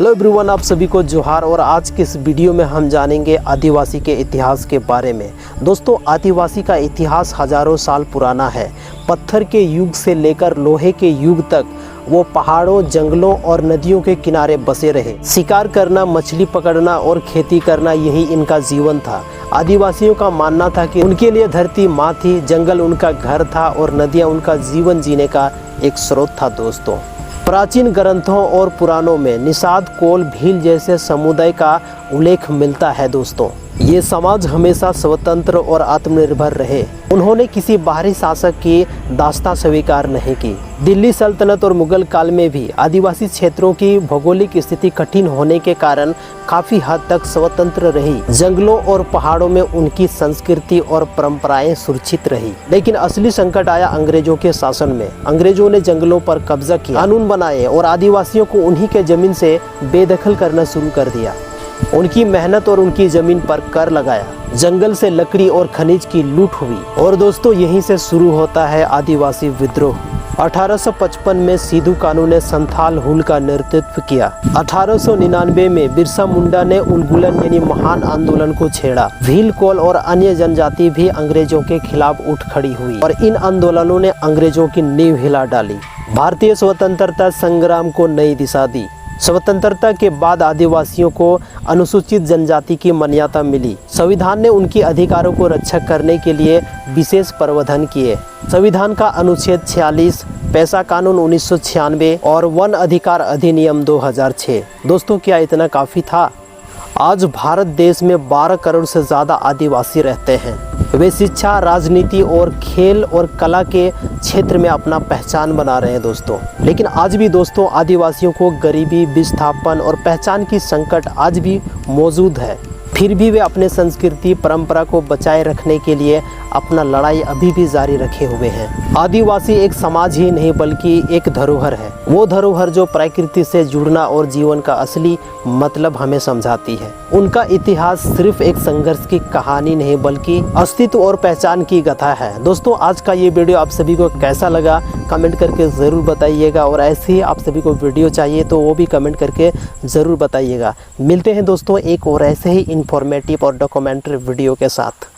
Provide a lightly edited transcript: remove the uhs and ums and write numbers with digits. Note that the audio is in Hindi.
हेलो एवरीवन, आप सभी को जोहार। और आज के इस वीडियो में हम जानेंगे आदिवासी के इतिहास के बारे में। दोस्तों, आदिवासी का इतिहास हजारों साल पुराना है। पत्थर के युग से लेकर लोहे के युग तक वो पहाड़ों, जंगलों और नदियों के किनारे बसे रहे। शिकार करना, मछली पकड़ना और खेती करना, यही इनका जीवन था। आदिवासियों का मानना था कि उनके लिए धरती माँ थी, जंगल उनका घर था और नदियाँ उनका जीवन जीने का एक स्रोत था। दोस्तों, प्राचीन ग्रंथों और पुराणों में निषाद, कोल, भील जैसे समुदाय का उल्लेख मिलता है। दोस्तों, ये समाज हमेशा स्वतंत्र और आत्मनिर्भर रहे। उन्होंने किसी बाहरी शासक की दास्तां स्वीकार नहीं की। दिल्ली सल्तनत और मुगल काल में भी आदिवासी क्षेत्रों की भौगोलिक स्थिति कठिन होने के कारण काफी हद तक स्वतंत्र रही। जंगलों और पहाड़ों में उनकी संस्कृति और परंपराएं सुरक्षित रही। लेकिन असली संकट आया अंग्रेजों के शासन में। अंग्रेजों ने जंगलों पर कब्जा किया, कानून बनाए और आदिवासियों को उन्हीं के जमीन से बेदखल करना शुरू कर दिया। उनकी मेहनत और उनकी जमीन पर कर लगाया। जंगल से लकड़ी और खनिज की लूट हुई। और दोस्तों, यहीं से शुरू होता है आदिवासी विद्रोह। 1855 में सिद्धू कानू ने संथाल हुल का नेतृत्व किया। 1899 में बिरसा मुंडा ने उलगुलन यानी महान आंदोलन को छेड़ा। भील, कोल और अन्य जनजाति भी अंग्रेजों के खिलाफ उठ खड़ी हुई और इन आंदोलनों ने अंग्रेजों की नींव हिला डाली। भारतीय स्वतंत्रता संग्राम को नई दिशा दी। स्वतंत्रता के बाद आदिवासियों को अनुसूचित जनजाति की मान्यता मिली। संविधान ने उनके अधिकारों को रक्षा करने के लिए विशेष प्रावधान किए। संविधान का अनुच्छेद 46, पैसा कानून 1996 और वन अधिकार अधिनियम 2006। दोस्तों, क्या इतना काफ़ी था? आज भारत देश में 12 करोड़ से ज़्यादा आदिवासी रहते हैं। वे शिक्षा, राजनीति और खेल और कला के क्षेत्र में अपना पहचान बना रहे हैं। दोस्तों, लेकिन आज भी दोस्तों आदिवासियों को गरीबी, विस्थापन और पहचान की संकट आज भी मौजूद है। फिर भी वे अपने संस्कृति, परंपरा को बचाए रखने के लिए अपना लड़ाई अभी भी जारी रखे हुए हैं। आदिवासी एक समाज ही नहीं बल्कि एक धरोहर है। वो धरोहर जो प्रकृति से जुड़ना और जीवन का असली मतलब हमें समझाती है। उनका इतिहास सिर्फ एक संघर्ष की कहानी नहीं बल्कि अस्तित्व और पहचान की गाथा है। दोस्तों, आज का ये वीडियो आप सभी को कैसा लगा कमेंट करके ज़रूर बताइएगा। और ऐसे ही आप सभी को वीडियो चाहिए तो वो भी कमेंट करके ज़रूर बताइएगा। मिलते हैं दोस्तों एक और ऐसे ही इंफॉर्मेटिव और डॉक्यूमेंट्री वीडियो के साथ।